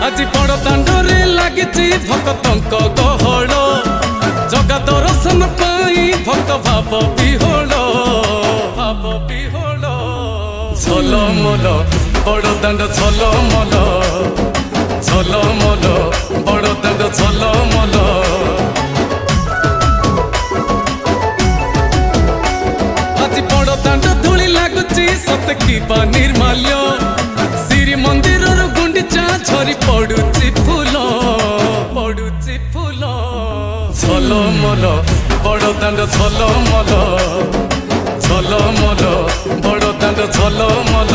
আজি বড় দাଣ୍ଡরে লাগিছি ভক্তଙ୍କ গহଳ জগা দর্শন পাই ভক্ত ভাব বিহোଳ ঝলমল বড় দাଣ୍ଡ ঝলমল ঝলমল বড় দাଣ୍ଡ ঝলমল আজি বড় দাଣ୍ଡ ধূলি লাগুছি সতে কিবা নির্মাল্য শ্রী মন্দিরর গুন্ডিচা ঝরি পড়ুছি ফুল ঝলমল বড় দাଣ୍ଡ ঝলমল ঝলমল বড় দাଣ୍ଡ ঝলমল।